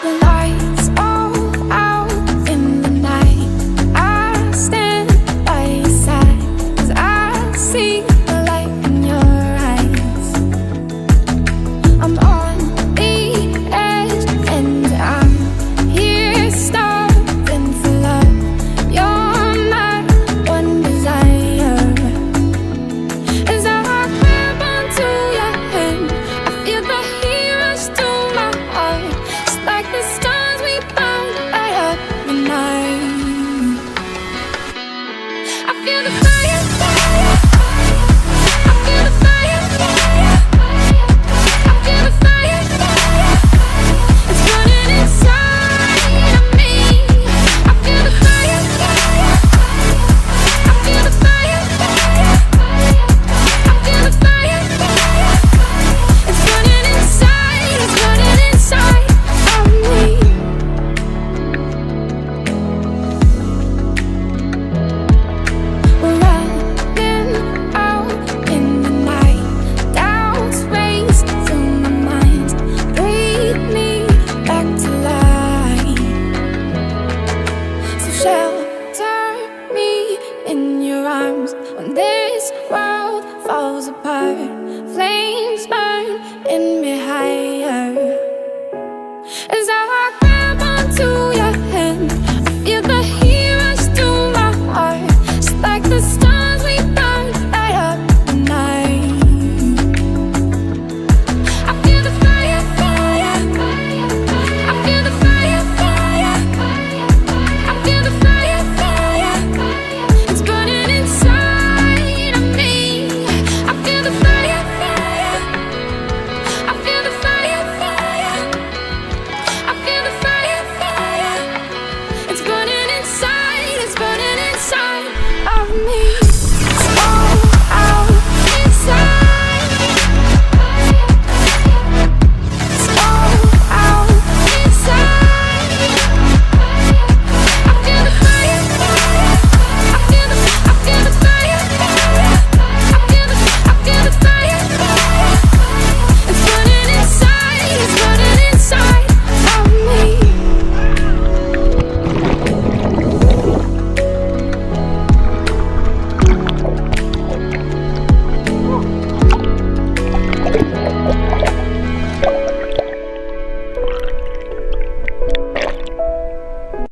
The lights all out in the night. I stand by your side, 'cause I see the light in your eyes. I'm on the edge and I'm here starving for love. You're my one desire. As I grab onto your hand, I feel the heat rush to my heart. Just like this